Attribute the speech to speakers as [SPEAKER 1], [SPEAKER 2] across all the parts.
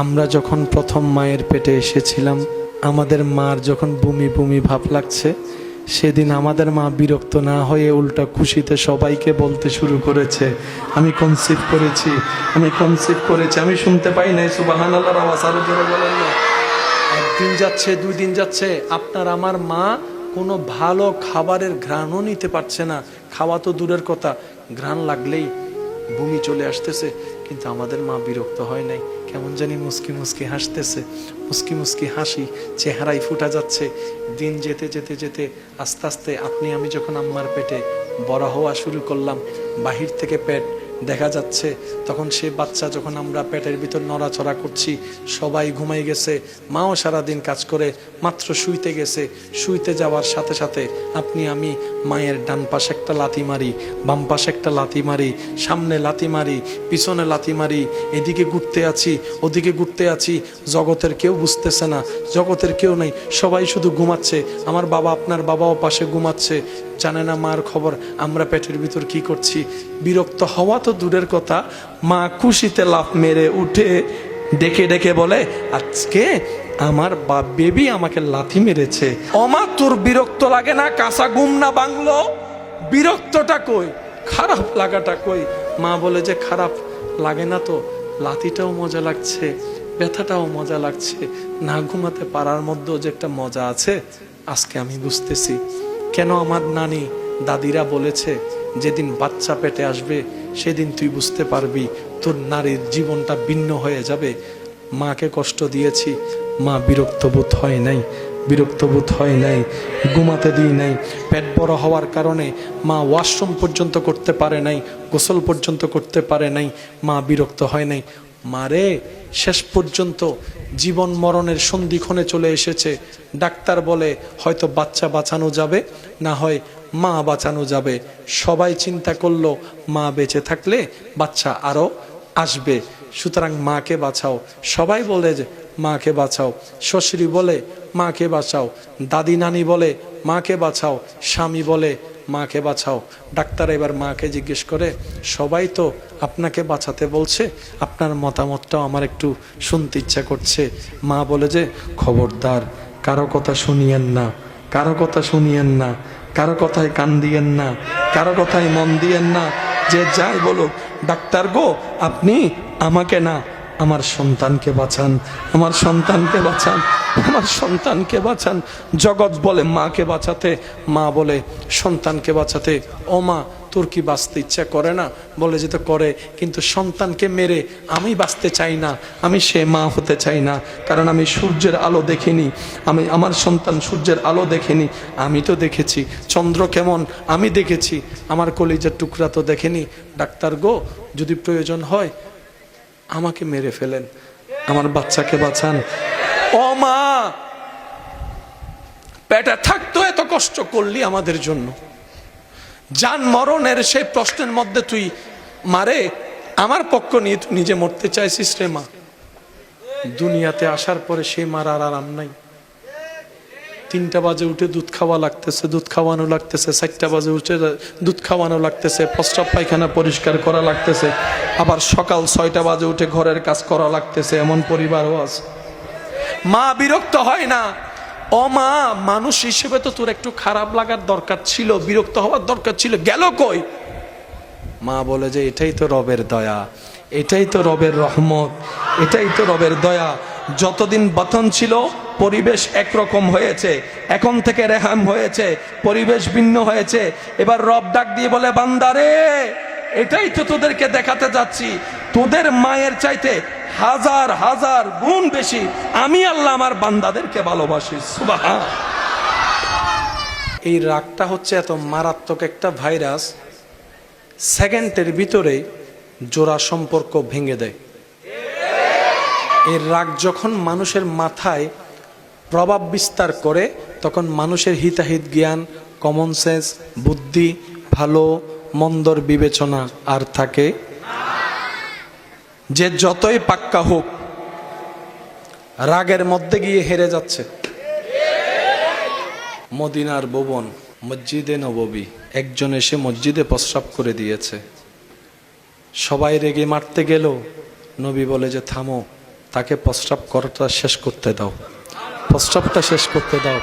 [SPEAKER 1] আমরা যখন প্রথম মায়ের পেটে এসেছিলাম, আমাদের মার যখন বমি বমি ভাব লাগছে, সেদিন আমাদের মা বিরক্ত না হয়ে উল্টা খুশিতে সবাইকে বলতে শুরু করেছে, আমি কনসিভ করেছি, আমি কনসিভ করেছি। আমি শুনতে পাই নাই সুবহানাল্লাহর আওয়াজ, আরো জোরে বলেন না। একদিন যাচ্ছে, 2 দিন যাচ্ছে, আপনার আমার মা কোনো ভালো খাবারের ঘ্রাণও নিতে পারছে না। খাওয়া তো দূরের কথা, ঘ্রাণ লাগলেই বমি চলে আসতেছে। কিন্তু আমাদের মা বিরক্ত হয় নাই, কেমন জানি মুস্কি মুস্কি হাসতেছে, মুস্কি মুস্কি হাসি চেহারায় ফুটা যাচ্ছে। দিন যেতে যেতে যেতে আস্তে আস্তে আপনি আমি যখন আম্মার পেটে বড় হওয়া শুরু করলাম, বাহির থেকে পেট দেখা যাচ্ছে, তখন সে বাচ্চা যখন আমরা পেটের ভিতর নড়াচড়া করছি, সবাই ঘুমাই গেছে, মাও সারাদিন কাজ করে মাত্র শুইতে গেছে। শুইতে যাওয়ার সাথে সাথে আপনি আমি মায়ের ডান পাশে একটা লাথি মারি, বাম পাশে একটা লাথি মারি, সামনে লাথি মারি, পিছনে লাথি মারি, এদিকে ঘুরতে আছি, ওদিকে ঘুরতে আছি। জগতের কেউ বুঝতেছে না, জগতের কেউ নেই, সবাই শুধু ঘুমাচ্ছে। আমার বাবা, আপনার বাবাও পাশে ঘুমাচ্ছে, জানে না মার খবর আমরা পেটের ভিতর কি করছি। বিরক্ত হওয়া তো দূরের কথা, মা খুশিতে লাফ মেরে উঠে ডেকে ডেকে বলে, আজকে আমার বেবি আমাকে লাথি মেরেছে। ওমা, তোর বিরক্ত লাগে না? কাঁচা ঘুম না বাংলো? বিরক্তটা কই, খারাপ লাগাটা কই? মা বলে যে খারাপ লাগে না তো, লাথিটাও মজা লাগছে, ব্যথাটাও মজা লাগছে, না ঘুমাতে পারার মধ্যেও যে একটা মজা আছে, আজকে আমি বুঝতেছি। কেন আমার নানি দাদিরা বলেছে, যেদিন বাচ্চা পেটে আসবে সেদিন তুই বুঝতে পারবি তোর নারীর জীবনটা ভিন্ন হয়ে যাবে। মাকে কষ্ট দিয়েছি, মা বিরক্ত বোধ হয় নাই, বিরক্ত বোধ হয় নাই, ঘুমাতে দিই নাই। পেট বড় হওয়ার কারণে মা ওয়াশরুম পর্যন্ত করতে পারে নাই, গোসল পর্যন্ত করতে পারে নাই, মা বিরক্ত হয় নাই। মারে শেষ পর্যন্ত জীবন মরণের সন্ধিক্ষণে চলে এসেছে। ডাক্তার বলে হয়তো বাচ্চা বাঁচানো যাবে, না হয় মা বাঁচানো যাবে। সবাই চিন্তা করলো মা বেঁচে থাকলে বাচ্চা আরো আসবে, সুতরাং মাকে বাঁচাও। সবাই বলে যে মাকে বাঁচাও, শ্বশুরি বলে মাকে বাঁচাও, দাদি নানি বলে মাকে বাঁচাও, স্বামী বলে মাকে বাঁচাও। ডাক্তার এবার মাকে জিজ্ঞেস করে, সবাই তো আপনাকে বাঁচাতে বলছে, আপনার মতামতটাও আমার একটু শুনতে ইচ্ছা করছে। মা বলে যে খবরদার, কারো কথা শুনিয়েন না, কারো কথা শুনিয়েন না, কারো কথায় কান দিয়েন না, কারো কথায় মন দিয়েন না, যে যাই বলুক। ডাক্তার গো, আপনি আমাকে না, আমার সন্তানকে বাঁচান, আমার সন্তানকে বাঁচান, আমার সন্তানকে বাঁচান। জগৎ বলে মাকে বাঁচাতে, মা বলে সন্তানকে বাঁচাতে। ও মা, তোর কি বাঁচতে ইচ্ছা করে না? বলে যেতে করে, কিন্তু সন্তানকে মেরে আমি বাঁচতে চাই না, আমি সে মা হতে চাই না। কারণ আমি সূর্যের আলো দেখিনি, আমি আমার সন্তান সূর্যের আলো দেখেনি। আমি তো দেখেছি চন্দ্র কেমন, আমি দেখেছি, আমার কলিজার টুকরা তো দেখেনি। ডাক্তার গো, যদি প্রয়োজন হয় আমাকে মেরে ফেলেন, আমার বাচ্চাকে বাঁচান। ও মা, পেটে থাকতো এত কষ্ট করলি আমাদের জন্য, জান মরণের সেই প্রশ্নের মধ্যে তুই মারে আমার পক্ষ নিয়ে তুই নিজে মরতে চাইছিস রে মা। দুনিয়াতে আসার পরে সেই মার আর আরাম নাই। 3টা বাজে উঠে দুধ খাওয়া লাগতেছে, দুধ খাওয়ানো লাগতেছে, 4টা বাজে উঠে দুধ খাওয়ানো লাগতেছে, প্রস্রাব পায়খানা পরিষ্কার করা লাগতেছে, আবার সকাল 6টা বাজে উঠে ঘরের কাজ করা লাগতেছে। এমন পরিবারও আছে। মা বিরক্ত হয় না? ও মা, মানুষ হিসেবে তো তোর একটু খারাপ লাগার দরকার ছিল, বিরক্ত হওয়ার দরকার ছিল, গেল কই? মা বলে যে এটাই তো রবের দয়া, এটাই তো রবের রহমত, এটাই তো রবের দয়া। যতদিন বাতন ছিল পরিবেশ একরকম হয়েছে, এখন থেকে রেহাম হয়েছে, পরিবেশ ভিন্ন হয়েছে। এবার রব ডাক দিয়ে বলে, বান্দারে, এটাই তো তোদেরকে দেখাতে যাচ্ছি, তোদের মায়ের চাইতে হাজার হাজার গুণ বেশি আমি আল্লাহ আমার বান্দাদেরকে ভালোবাসি। সুবহান। এই রাগটা হচ্ছে এত মারাত্মক একটা ভাইরাস, সেকেন্ডের ভিতরে জোড়া সম্পর্ক ভেঙে দেয়। এর রাগ যখন মানুষের মাথায় প্রভাব বিস্তার করে, তখন মানুষের হিতাহিত জ্ঞান, কমন সেন্স, বুদ্ধি, ভালো মন্দর বিবেচনা আর থাকে। যে যতই পাক্কা হোক, রাগের মধ্যে গিয়ে হেরে যাচ্ছে। মদিনার ভুবন মসজিদে নববী, একজন এসে মসজিদে প্রস্রাব করে দিয়েছে। সবাই রেগে মারতে গেল, নবী বলে যে থামো, তাকে প্রস্রাব করাটা শেষ করতে দাও, প্রস্রাবটা শেষ করতে দাও।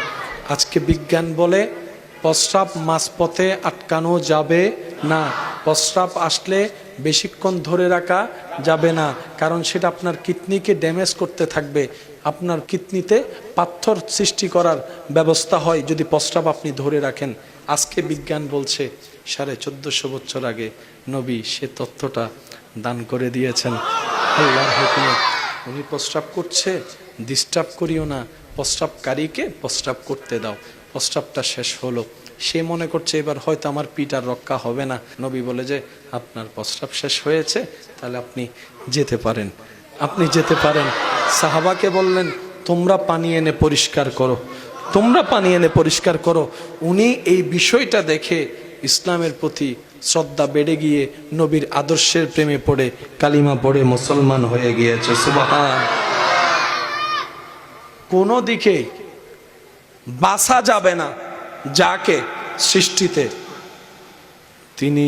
[SPEAKER 1] আজকে বিজ্ঞান বলে প্রস্রাব মাঝপথে আটকানো যাবে না, প্রস্রাব আসলে বেশিক্ষণ ধরে রাখা যাবে না, কারণ সেটা আপনার কিডনিকে ড্যামেজ করতে থাকবে, আপনার কিডনিতে পাথর সৃষ্টি করার ব্যবস্থা হয় যদি প্রস্রাব আপনি ধরে রাখেন। আজকে বিজ্ঞান বলছে 1450 বছর আগে নবী সে তথ্যটা দান করে দিয়েছেন আল্লাহর হুকুমে। উনি প্রস্রাব করছে, ডিস্টার্ব করিও না, প্রস্রাবকারীকে প্রস্রাব করতে দাও। প্রস্রাবটা শেষ হলো, সে মনে করছে এবার হয়তো আমার পিঠ আর রক্ষা হবে না। নবী বলে যে আপনার প্রস্রাব শেষ হয়েছে, তাহলে আপনি যেতে পারেন, আপনি যেতে পারেন। সাহাবাকে বললেন তোমরা পানি এনে পরিষ্কার করো, তোমরা পানি এনে পরিষ্কার করো। উনি এই বিষয়টা দেখে ইসলামের প্রতি শ্রদ্ধা বেড়ে গিয়ে নবীর আদর্শের প্রেমে পড়ে কালিমা পড়ে মুসলমান হয়ে গিয়েছে। সুবহান। কোনো দিকে বাসা যাবে না যাকে সৃষ্টিতে, তিনি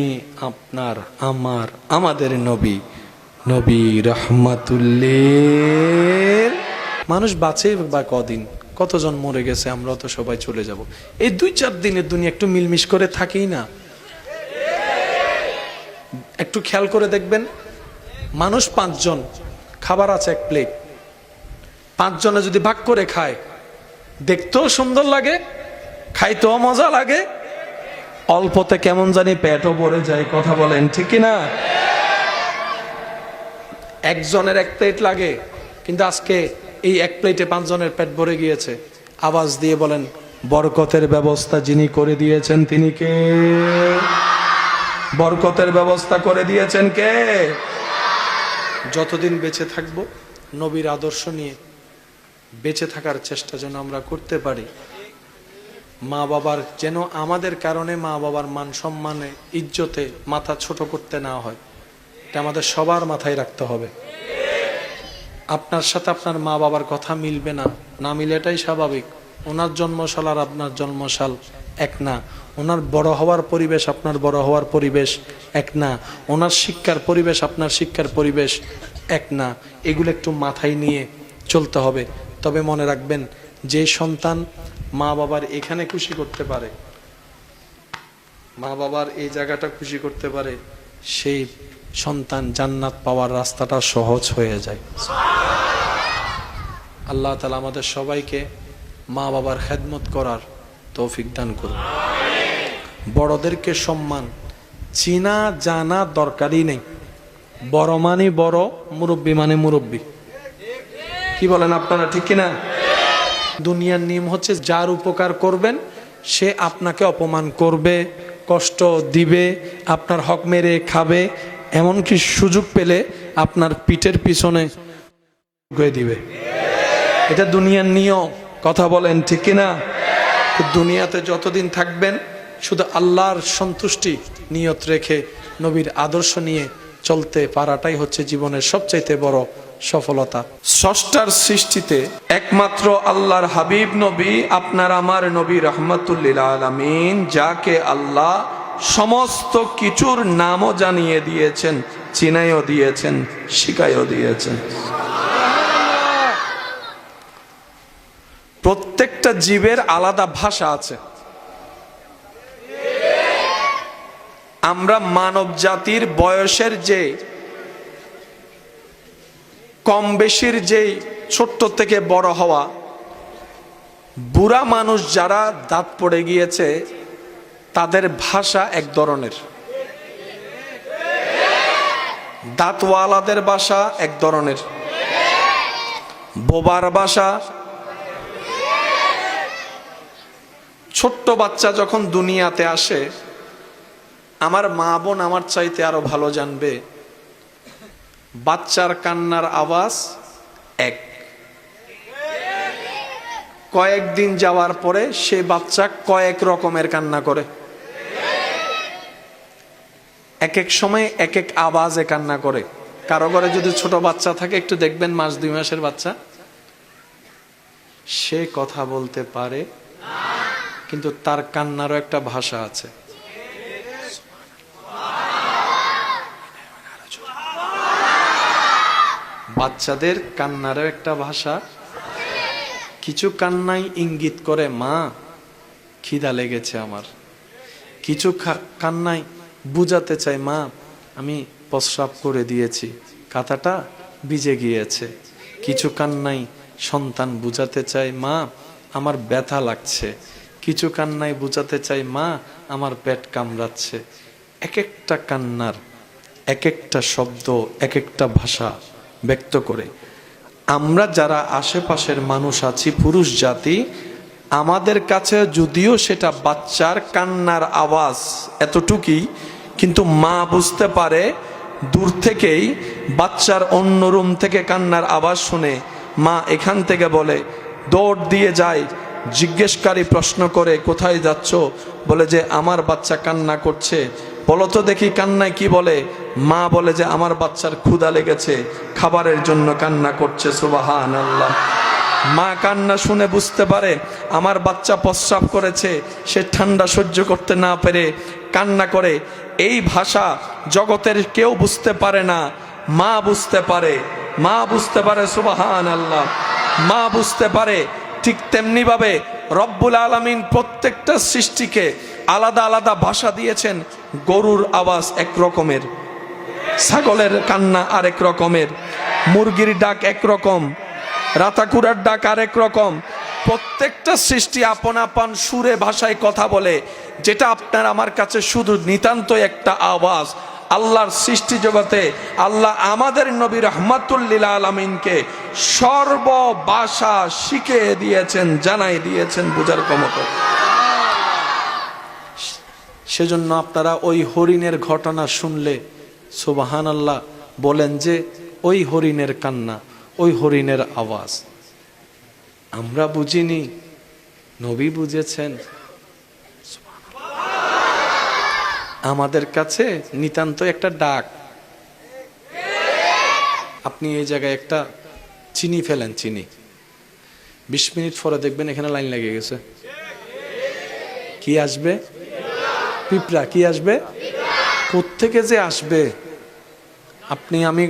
[SPEAKER 1] আপনার আমার আমাদের নবী, নবী রহমাতুল্লিল। মানুষ বাঁচে বা কদিন, কতজন মরে গেছে, আমরা তো সবাই চলে যাব। এই 2-4 দিনের দুনিয়া একটু মিলমিশ করে থাকি না। একটু খেয়াল করে দেখবেন, মানুষ 5 জন, খাবার আছে 1 প্লেট, 5 জনে যদি ভাগ করে খায় দেখতেও সুন্দর লাগে, খাইতেও মজা লাগে, অল্পতে কেমন জানি পেটও ভরে যায়। কথা বলেন ঠিক কি না? একজনের 1 প্লেট লাগে, কিন্তু আজকে এই 1 প্লেটে 5 জনের পেট ভরে গিয়েছে। আওয়াজ দিয়ে বলেন বরকতের ব্যবস্থা যিনি করে দিয়েছেন তিনি কে? বরকতের ব্যবস্থা করে দিয়েছেন কে? যতদিন বেঁচে থাকব নবীর আদর্শ নিয়ে বেঁচে থাকার চেষ্টা যেন আমরা করতে পারি। মা বাবার যেন আমাদের কারণে মা বাবার মান সম্মানে ইজ্জতে মাথা ছোট করতে না হয়, এটা আমাদের সবার মাথায় রাখতে হবে। আপনার সাথে আপনার মা বাবার কথা মিলবে না, না মিলে এটাই স্বাভাবিক। ওনার জন্মসাল আর আপনার জন্মসাল এক না, ওনার বড় হওয়ার পরিবেশ আপনার বড় হওয়ার পরিবেশ এক না, ওনার শিক্ষার পরিবেশ আপনার শিক্ষার পরিবেশ এক না। এগুলো একটু মাথায় নিয়ে চলতে হবে। তবে মনে রাখবেন, যে সন্তান মা বাবার এখানে খুশি করতে পারে, মা বাবার এই জায়গাটা খুশি করতে পারে, সেই সন্তান জান্নাত পাওয়ার রাস্তাটা সহজ হয়ে যায়। আল্লাহ তাআলা আমাদের সবাইকে মা বাবার খেদমত করার তৌফিক দান করুন। বড়দেরকে সম্মান চিনা জানা দরকারই নেই, বড় মানে বড়, মুরব্বী মানে মুরব্বী। কি বলেন আপনারা, ঠিক কিনা? দুনিয়ার নিয়ম হচ্ছে যার উপকার করবেন সে আপনাকে অপমান করবে, কষ্ট দিবে, আপনার হক মেরে খাবে, এমনকি সুযোগ পেলে আপনার পিঠের পিছনে গয়ে দিবে। এটা দুনিয়ার নিয়ম। কথা বলেন ঠিক কিনা? দুনিয়াতে যতদিন থাকবেন শুধু আল্লাহর সন্তুষ্টি নিয়ত রেখে নবীর আদর্শ নিয়ে চলতে পারাটাই হচ্ছে জীবনের সবচাইতে বড় সফলতা। স্রষ্টার সৃষ্টিতে একমাত্র আল্লাহর হাবিব নবী, আপনার আমার নবী রহমাতুল্লিল আলামিন, যাকে আল্লাহ সমস্ত কিছুর নামও জানিয়ে দিয়েছেন, চিনাইও দিয়েছেন, শিখাইও দিয়েছেন। প্রত্যেকটা জীবের আলাদা ভাষা আছে। আমরা মানব জাতির বয়সের যে কম বেশির যেই ছোট্ট থেকে বড় হওয়া, বুড়া মানুষ যারা দাঁত পড়ে গিয়েছে তাদের ভাষা এক ধরনের, দাঁতওয়ালাদের ভাষা এক ধরনের, বোবার ভাষা। ছোট্ট বাচ্চা যখন দুনিয়াতে আসে, আমার মা বোন আমার চাইতে আরো ভালো জানবে, বাচ্চার কান্নার আওয়াজ এক, কয়েকদিন যাওয়ার পরে সে বাচ্চা কয়েক রকমের কান্না করে, এক এক সময় এক এক আওয়াজে কান্না করে। কারো ঘরে যদি ছোট বাচ্চা থাকে, একটু দেখবেন 1-2 মাসের বাচ্চা, সে কথা বলতে পারে কিন্তু তার কান্নারও একটা ভাষা আছে। বাচ্চাদের কান্নারও একটা ভাষা। কিছু কান্নাই ইঙ্গিত করে মা খিদা লেগেছে আমার। কিছু কান্নাই বুঝাতে চাই মা আমি প্রস্রাব করে দিয়েছি, কাঁথাটা ভিজে গিয়েছে। কিছু কান্নাই সন্তান বুঝাতে চায় মা আমার ব্যথা লাগছে। কিছু কান্নাই বুঝাতে চাই মা আমার পেট কামড়াচ্ছে। এক একটা কান্নার এক একটা শব্দ এক একটা ভাষা ব্যক্ত করে। আমরা যারা আশেপাশের মানুষ আছি, পুরুষ জাতি, আমাদের কাছে যদিও সেটা বাচ্চার কান্নার আওয়াজ এতটুকুই, কিন্তু মা বুঝতে পারে দূর থেকেই বাচ্চার অন্য রুম থেকে কান্নার আওয়াজ শুনে মা এখান থেকে বলে দৌড় দিয়ে যায়। জিজ্ঞেসকারী প্রশ্ন করে কোথায় যাচ্ছ? বলে যে আমার বাচ্চা কান্না করছে। বলো তো দেখি কান্নায় কি বলে? মা বলে যে আমার বাচ্চার ক্ষুধা লেগেছে, খাবারের জন্য কান্না করছে। সুবহানাল্লাহ। মা কান্না শুনে বুঝতে পারে আমার বাচ্চা প্রস্রাব করেছে, সে ঠান্ডা সহ্য করতে না পেরে কান্না করে। এই ভাষা জগতের কেউ বুঝতে পারে না, মা বুঝতে পারে। মা বুঝতে পারে। সুবহানাল্লাহ। মা বুঝতে পারে। ঠিক তেমনি ভাবে রব্বুল আলামিন প্রত্যেকটা সৃষ্টিকে আলাদা আলাদা ভাষা দিয়েছেন। গরুর আওয়াজ এক রকমের, ছাগলের কান্না আরেক রকমের, মুরগির ডাক একরকম, রাতাকুড়ার ডাক আরেক রকম। প্রত্যেকটা সৃষ্টি আপন আপন সুরে ভাষায় কথা বলে, যেটা আপনার আমার কাছে শুধু নিতান্ত একটা আওয়াজ। আল্লাহর সৃষ্টি জগতে আল্লাহ আমাদের নবী রাহমাতুল লিল আলামিনকে সর্ব ভাষা শিখিয়ে দিয়েছেন, জানাই দিয়েছেন বুঝার ক্ষমতা। সেজন্য আপনারা ওই হরিণের ঘটনা শুনলে সুবহানাল্লাহ বলেন যে ওই হরিণের কান্না, ওই হরিণের আওয়াজ। আমরা বুঝিনি, নবী বুঝেছেন। আমাদের কাছে নিতান্ত একটা ডাক। আপনি এই জায়গায় একটা চিনি ফেলেন, চিনি 20 মিনিট পরে দেখবেন এখানে লাইন লেগে গেছে। কি আসবে? পিঁপড়া। কি আসবে? কোত্থেকে যে আসবে। আপনি আমি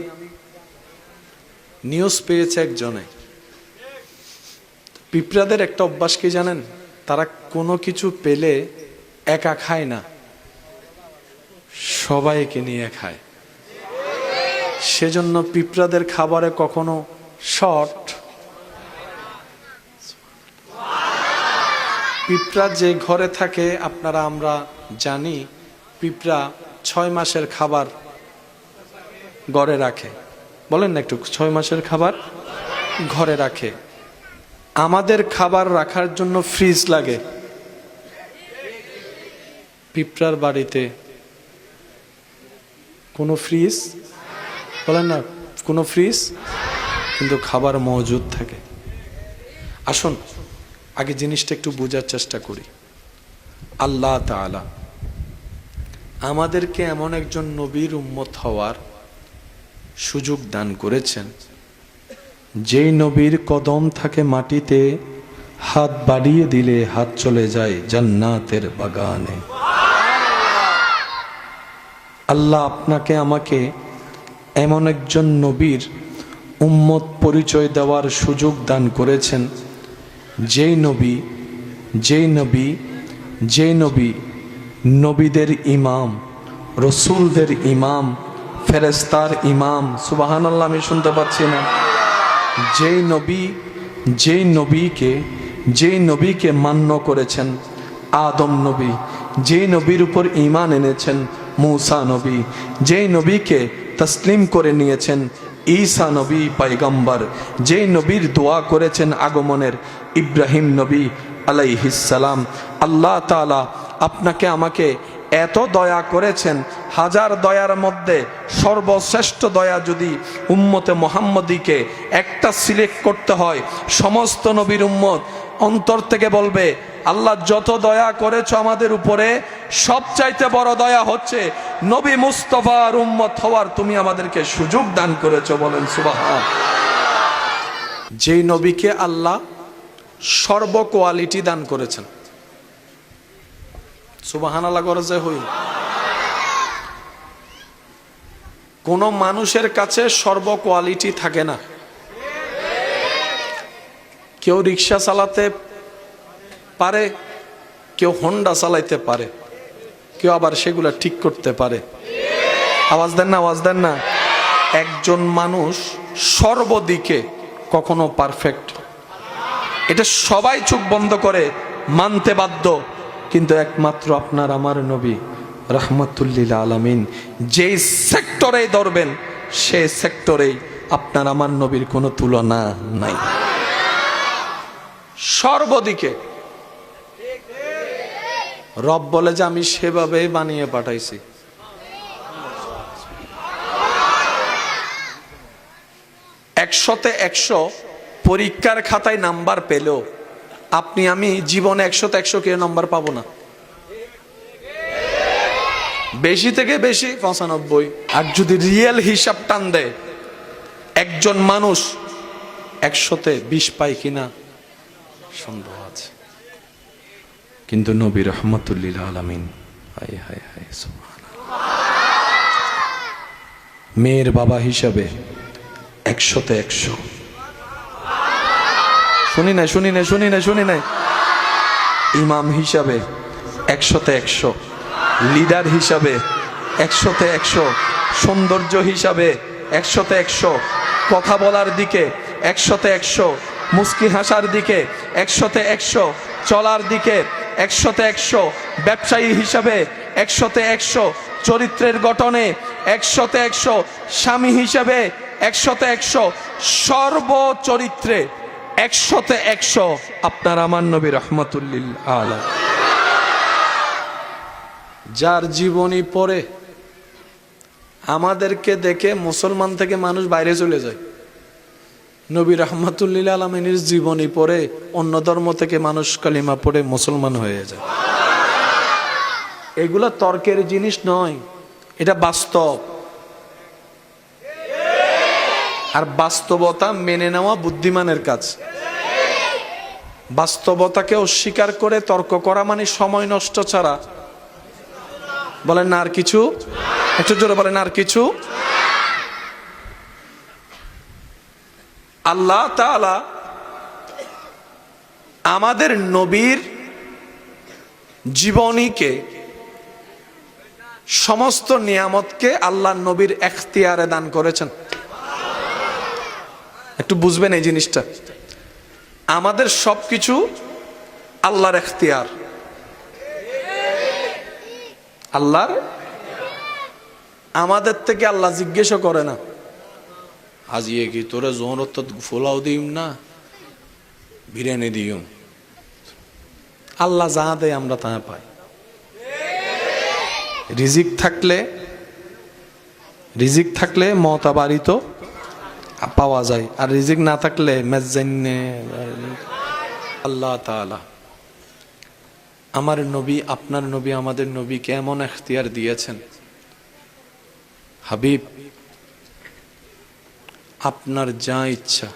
[SPEAKER 1] নিউজ পেয়েছে একজনে, পিঁপড়াদের একটা অভ্যাস কি জানেন? তারা কোনো কিছু পেলে একা খায় না, সবাইকে নিয়ে খায়। সেজন্য পিঁপড়াদের খাবারে কখনো শর্ট। পিঁপড়া যে ঘরে থাকে আপনারা আমরা জানি, পিঁপড়া 6 মাসের খাবার ঘরে রাখে। বলেন না একটু, 6 মাসের খাবার ঘরে রাখে। আমাদের খাবার রাখার জন্য ফ্রিজ লাগে। পিঁপড়ার বাড়িতে কোনো ফ্রিজ, বলেন না কোনো ফ্রিজ, কিন্তু খাবার মজুদ থাকে। আসুন আগে জিনিসটা একটু বোঝার চেষ্টা করি। আল্লাহ তাআলা আমাদেরকে এমন একজন নবীর উম্মত হওয়ার সুযোগ দান করেছেন, যেই নবীর কদম থাকে মাটিতে, হাত বাড়িয়ে দিলে হাত চলে যায় জান্নাতের বাগানে। আল্লাহ আপনাকে আমাকে এমন একজন নবীর উম্মত পরিচয় দেওয়ার সুযোগ দান করেছেন, যেই নবী নবীদের ইমাম, রসুলদের ইমাম, ফেরেশতার ইমাম। সুবহানাল্লাহ, আমি শুনতে পাচ্ছি না। যেই নবীকে মান্য করেছেন আদম নবী, যেই নবীর উপর ঈমান এনেছেন মূসা নবী, যেই নবীকে তসলিম করে নিয়েছেন ঈসা নবী পয়গম্বর, যেই নবীর দোয়া করেছেন আগমনের ইব্রাহিম নবী আলাইহিস সালাম। আল্লাহ তাআলা আপনাকে আমাকে এত দয়া করেছেন, হাজার দয়ার মধ্যে সর্বশ্রেষ্ঠ দয়া যদি উম্মতে মুহাম্মদীকে একটা সিলেক্ট করতে হয়, সমস্ত নবীর উম্মত অন্তর থেকে বলবে আল্লাহ যত দয়া করেছো আমাদের উপরে, সবচাইতে বড় দয়া হচ্ছে নবী মুস্তাফার উম্মত হওয়ার তুমি আমাদেরকে সুযোগ দান করেছো। বলেন সুবহান। যেই নবীকে আল্লাহ সর্ব কোয়ালিটি দান করেছেন। সুবহানাল্লাহ করে যে হই। কোনো মানুষের কাছে সর্ব কোয়ালিটি থাকে না। কেউ রিক্সা চালাতে পারে, কেউ হোন্ডা চালাইতে পারে, কেউ আবার সেগুলা ঠিক করতে পারে। আওয়াজ দেন না, আওয়াজ দেন না। একজন মানুষ সর্বদিকে কখনো পারফেক্ট, এটা সবাই চোখ বন্ধ করে মানতে বাধ্য, কিন্তু একমাত্র আপনার আমার নবী রাহমাতুল্লিল আলামিন যেই সেক্টরেই ধরবেন সেই সেক্টরেই আপনার আমার নবীর কোনো তুলনা নাই, সর্বদিকে। রব বলে যে আমি সেভাবেই বানিয়ে পাঠাইছি। একশোতে 100 পরীক্ষার খাতায় নাম্বার পেলেও আপনি আমি জীবনে 100তে 100 কে নাম্বার পাবো না। বেশি থেকে বেশি 95। আর যদি রিয়েল হিসাব টান দেয় একজন মানুষ 100তে 20 পায় কিনা সন্দেহ আছে। কিন্তু নবী রাহমাতুল্লিল আলামিন, হায় হায় হায় সুবহানাল্লাহ, মেয়ের বাবা হিসাবে 100তে 100। শুনি নাই। ইমাম হিসাবে 100তে 100, লিডার হিসাবে 100তে 100, সৌন্দর্য হিসাবে 100তে 100, কথা বলার দিকে 100তে 100, মুস্কি হাসার দিকে 100তে 100, চলার দিকে 100তে 100, ব্যবসায়ী হিসাবে 100তে 100, চরিত্রের গঠনে 100তে 100, স্বামী হিসাবে 100তে 100, সর্বচরিত্রে 100তে 100 আপনার আমার নবী রাহমাতুল্লিল আলামিন। যার জীবনী পড়ে আমাদেরকে দেখে মুসলমান থেকে মানুষ বাইরে চলে যায়, নবী রাহমাতুল্লিল আলামিনের জীবনী পড়ে অন্য ধর্ম থেকে মানুষ কালিমা পড়ে মুসলমান হয়ে যায়। এগুলা তর্কের জিনিস নয়, এটা বাস্তব। আর বাস্তবতা মেনে নেওয়া বুদ্ধিমানের কাজ। বাস্তবতাকে অস্বীকার করে তর্ক করা মানে সময় নষ্ট ছাড়া। বলেন না আর কিছু? একটু জোরে বলেন আর কিছু? আল্লাহ তাআলা আমাদের নবীর জীবনীকে, সমস্ত নিয়ামতকে আল্লাহ নবীর এখতিয়ারে দান করেছেন। একটু বুঝবেন এই জিনিসটা। আমাদের সবকিছু আল্লাহর এখতিয়ার, আল্লাহর। আমাদের থেকে আল্লাহ জিজ্ঞেসও করে না আজিয়ে কি তোরা জোহরত ফোলাও দিম না বিরিয়ানি দিও। আল্লাহ যা দেয় আমরা তা পাই। রিজিক থাকলে মতা বাড়িত পাওয়া যায়, আর রিজিক না থাকলে মেজান্নে। আল্লাহ তাআলা আমার নবী, আপনার নবী, আমাদের নবীকে এমন এখতিয়ার দিয়েছেন, হাবিব আপনার যা ইচ্ছা,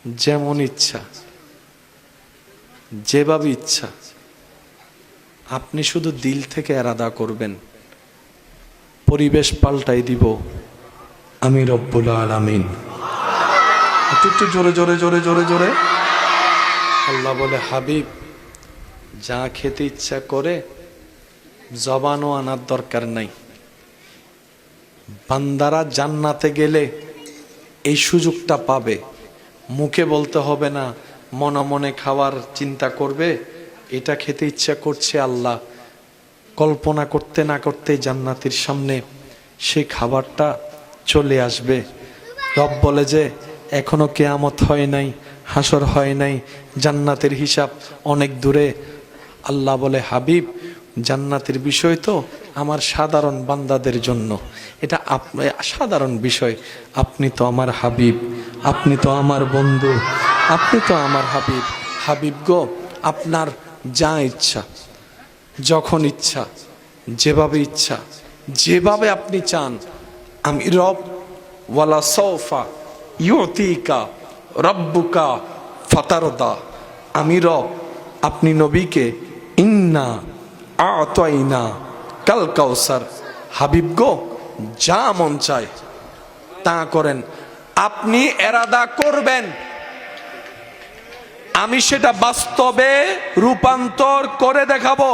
[SPEAKER 1] যেমন ইচ্ছা, যেভাবে ইচ্ছা আপনি শুধু দিল থেকে এরাদা করবেন, পরিবেশ পাল্টাই দিব আমি রব্বুল আলামিন। একটু জোরে জোরে জোরে জোরে জোরে। আল্লাহ বলে হাবিব যা খেতে ইচ্ছা করে জবানও আনার দরকার নাই। বান্দারা জান্নাতে গেলে এই সুযোগটা পাবে, মুখে বলতে হবে না, মনে মনে খাওয়ার চিন্তা করবে, এটা খেতে ইচ্ছা করছে আল্লাহ, কল্পনা করতে না করতে জান্নাতের সামনে সেই খাবারটা চলে আসবে। রব বলে যে এখনো কিয়ামত হয় নাই, হাসর হয় নাই, জান্নাতের হিসাব অনেক দূরে। আল্লাহ বলে হাবিব জান্নাতের বিষয় তো আমার সাধারণ বান্দাদের জন্য, এটা সাধারণ বিষয়। আপনি তো আমার হাবিব, আপনি তো আমার বন্ধু, আপনি তো আমার হাবিব। হাবিব গো, আপনার যা ইচ্ছা, যখন ইচ্ছা, যেভাবে ইচ্ছা, যেভাবে আপনি চান, আমি রব ওয়ালা সৌফা ইউতিকা রব্বুকা ফাতারদা। আমি রব, আপনি নবীকে ইন্না আতাইনা কাল কাউসার। হাবিব গো, যা মন চায় তা করেন। আপনি এরাদা করবেন, আমি সেটা বাস্তবে রূপান্তর করে দেখাবো।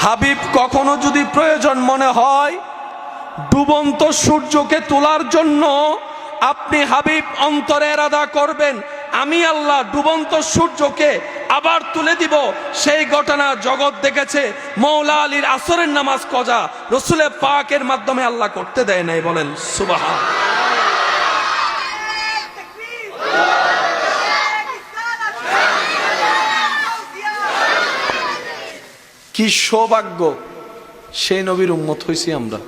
[SPEAKER 1] হাবিব কখনো যদি প্রয়োজন মনে হয় ডুবন্ত সূর্যকে তোলার জন্য, আপনি হাবিব অন্তরে এরাদা করবেন, আমি আল্লাহ ডুবন্ত সূর্যকে আবার তুলে দিব। সেই ঘটনা জগৎ দেখেছে। মৌলা আলীর আসরের নামাজ কজা রসুলের পাকের মাধ্যমে আল্লাহ করতে দেয় নাই। বলেন সুবহান। কি সৌভাগ্য, সেই নবীর উম্মত হইছি আমরা।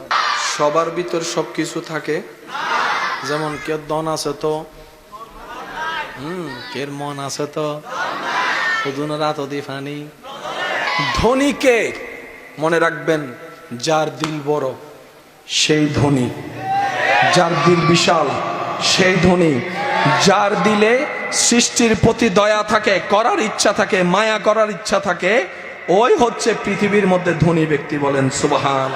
[SPEAKER 1] সবার ভিতর সবকিছু থাকে, যেমন কে দন আছে তো কের মন আছে তো হুদুন রাত দি ফানি। ধনীকে মনে রাখবেন, যার দিল বড় সেই ধনী, যার দিল বিশাল সেই ধনী, যার দিলে সৃষ্টির প্রতি দয়া থাকে, করার ইচ্ছা থাকে, মায়া করার ইচ্ছা থাকে, ওই হচ্ছে পৃথিবীর মধ্যে ধনী ব্যক্তি। বলেন সুবহান।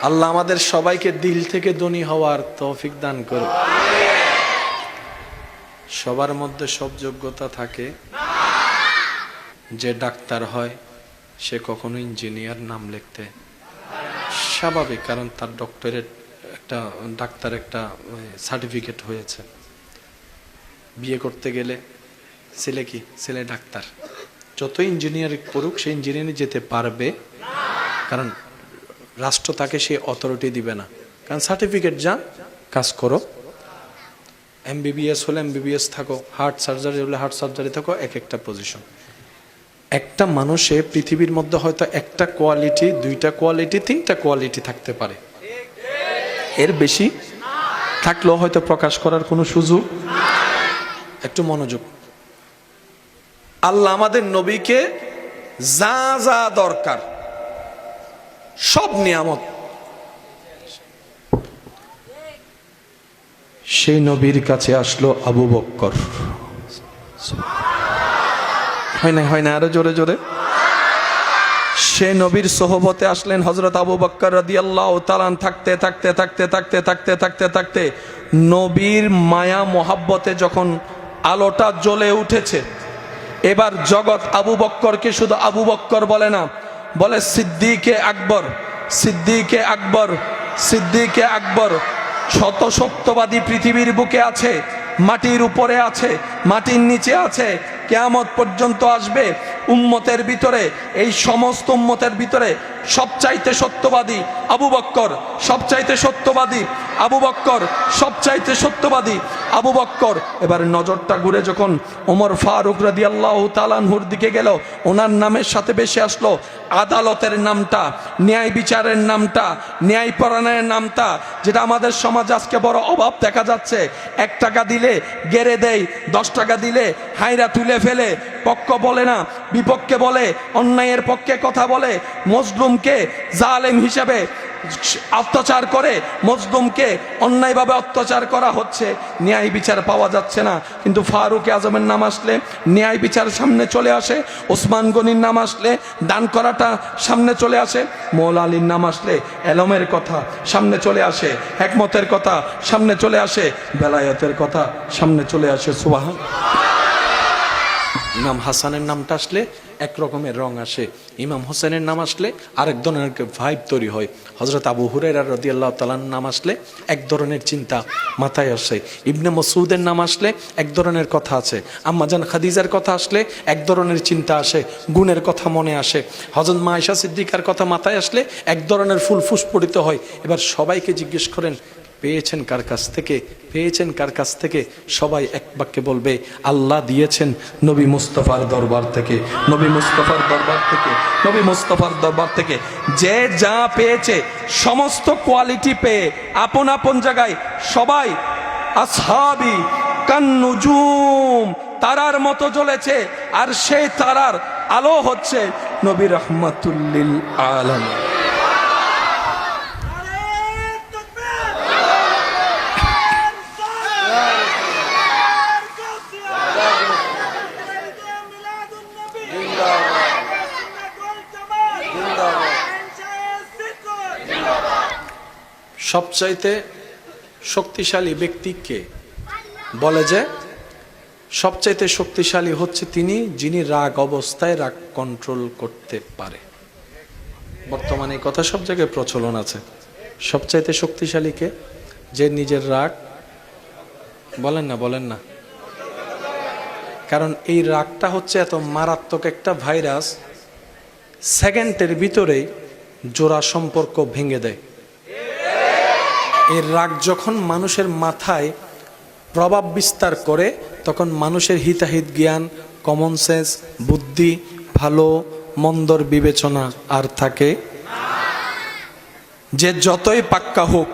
[SPEAKER 1] আল্লাহ আমাদের সবাইকে দিল থেকে ধনী হওয়ার তৌফিক দান করুন। সবার মধ্যে সব যোগ্যতা থাকে। যে ডাক্তার হয় সে কখনো ইঞ্জিনিয়ার নাম লিখতে স্বাভাবিক, কারণ তার ডক্টরেট একটা ডাক্তার একটা সার্টিফিকেট হয়েছে। বিয়ে করতে গেলে ছেলে কি, ছেলে ডাক্তার। যত ইঞ্জিনিয়ারিং পড়ুক সে ইঞ্জিনিয়ারিং যেতে পারবে, কারণ রাষ্ট্র তাকে সে অথরিটি দিবে না, কারণ সার্টিফিকেট যা কাজ করো। এমবিবিএস হলে এমবিবিএস থাকো, হার্ট সার্জারি হলে হার্ট সার্জারি থাকো, এক একটা পজিশন। একটা মানুষে পৃথিবীর মধ্যে হয়তো একটা কোয়ালিটি, দুইটা কোয়ালিটি, তিনটা কোয়ালিটি থাকতে পারে, এর বেশি থাকলেও হয়তো প্রকাশ করার কোনো সুযোগ। একটু মনোযোগ। আল্লাহ আমাদের নবীকে যা যা দরকার সব নিয়ামত সেই নবীর কাছে আসলো আবু বক্কর। হয় না আরো জোরে জোরে। সে নবীর সোহবতে আসলেন হযরত আবু বক্কর রাদিয়াল্লাহু তাআলা। থাকতে থাকতে থাকতে থাকতে থাকতে থাকতে থাকতে নবীর মায়া মোহাব্বতে যখন আলোটা জ্বলে উঠেছে, এবার জগৎ আবু বক্করকে শুধু আবু বক্কর বলে না, বলে সিদ্দিকে আকবর, সিদ্দিকে আকবর, সিদ্দিকে আকবর। শত সত্যবাদী পৃথিবীর বুকে আছে, মাটির উপরে আছে, মাটির নিচে আছে, কিয়ামত পর্যন্ত আসবে। উম্মতের ভিতরে, এই সমস্ত উম্মতের ভিতরে সবচাইতে সত্যবাদী আবু বক্কর, সবচাইতে সত্যবাদী আবু বক্কর, সবচাইতে সত্যবাদী আবু বক্কর। এবার নজরটা ঘুরে যখন ওমর ফারুক রাদিয়াল্লাহু তাআলা আনহুর দিকে গেল, ওনার নামের সাথে বেশি আসলো আদালতের নামটা, ন্যায় বিচারের নামটা, ন্যায়পরায়ণের নামটা, যেটা আমাদের সমাজে আজকে বড় অভাব দেখা যাচ্ছে। 1 টাকা দিলে গেড়ে দেয়, 10 টাকা দিলে হাইরা তুলে ফেলে, পক্ষ বলে না বিপক্ষে বলে, অন্যায়ের পক্ষে কথা বলে, মজলুমকে জালেম হিসেবে অত্যাচার করে, মজলুমকে অন্যায়ভাবে অত্যাচার করা হচ্ছে, ন্যায় বিচার পাওয়া যাচ্ছে না। কিন্তু ফারুক আজমের নাম আসলে ন্যায় বিচার সামনে চলে আসে, ওসমান গনির নাম আসলে দান করাটা সামনে চলে আসে, মৌলা আলীর নাম আসলে এলমের কথা সামনে চলে আসে, হিকমতের কথা সামনে চলে আসে, বেলায়েতের কথা সামনে চলে আসে। সুবহান। ইমাম হাসানের নামটা আসলে এক রকমের রং আসে, ইমাম হোসেনের নাম আসলে আরেক ধরনের ভাইব তৈরি হয়। হযরত আবু হুরায়রা রাদিয়াল্লাহু তাআলার নাম আসলে এক ধরনের চিন্তা মাথায় আসে, ইবনে মাসউদের নাম আসলে এক ধরনের কথা আছে, আম্মাজান খাদিজার কথা আসলে এক ধরনের চিন্তা আসে, গুণের কথা মনে আসে, হযরত মা আয়েশা সিদ্দিকার কথা মাথায় আসলে এক ধরনের ফুল ফুসফুটিত হয়। এবার সবাইকে জিজ্ঞেস করেন পেয়েছেন কার কাছ থেকে, পেয়েছেন কার কাছ থেকে? সবাই এক বাক্যে বলবে আল্লাহ দিয়েছেন নবী মুস্তাফার দরবার থেকে, নবী মুস্তাফার দরবার থেকে, নবী মুস্তাফার দরবার থেকে। যে যা পেয়েছে সমস্ত কোয়ালিটি পেয়ে আপন আপন জায়গায় সবাই আসহাবি কান্নুজুম, তারার মতো জ্বলেছে। আর সেই তারার আলো হচ্ছে নবী রাহমাতুল লিল আলামিন। সবচাইতে শক্তিশালী ব্যক্তি কে? বলে যে সবচাইতে শক্তিশালী হচ্ছে তিনি যিনি রাগ অবস্থায় রাগ কন্ট্রোল করতে পারে। বর্তমানে এই কথা সব জায়গায় প্রচলন আছে। সবচাইতে শক্তিশালী কে? যে নিজের রাগ, বলেন না, কারণ এই রাগটা হচ্ছে এত মারাত্মক একটা ভাইরাস, সেকেন্ডের ভিতরেই জোড়া সম্পর্ক ভেঙে দেয়। এই রাগ যখন মানুষের মাথায় প্রভাব বিস্তার করে তখন মানুষের হিতাহিত জ্ঞান, কমন সেন্স, বুদ্ধি, ভালো মন্দর বিবেচনা আর থাকে। যে যতই পাক্কা হোক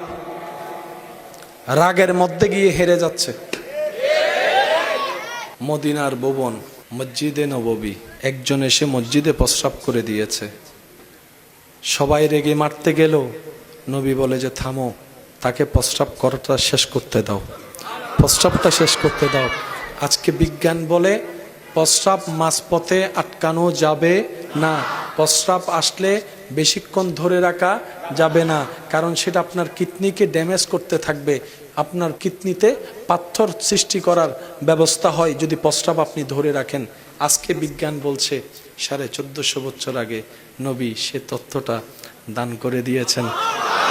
[SPEAKER 1] রাগের মধ্যে গিয়ে হেরে যাচ্ছে। মদিনার ভুবন মসজিদে নববী, একজন এসে মসজিদে প্রস্রাব করে দিয়েছে। সবাই রেগে মারতে গেল, নবী বলে যে থামো, তাকে প্রস্রাব করাটা শেষ করতে দাও, প্রস্রাবটা শেষ করতে দাও। আজকে বিজ্ঞান বলে প্রস্রাব মাঝপথে আটকানো যাবে না, প্রস্রাব আসলে বেশিক্ষণ ধরে রাখা যাবে না, কারণ সেটা আপনার কিডনিকে ড্যামেজ করতে থাকবে। আপনার কিডনিতে পাথর সৃষ্টি করার ব্যবস্থা হয় যদি প্রস্রাব আপনি ধরে রাখেন। আজকে বিজ্ঞান বলছে 1450 বছর আগে নবী সে তথ্যটা দান করে দিয়েছেন।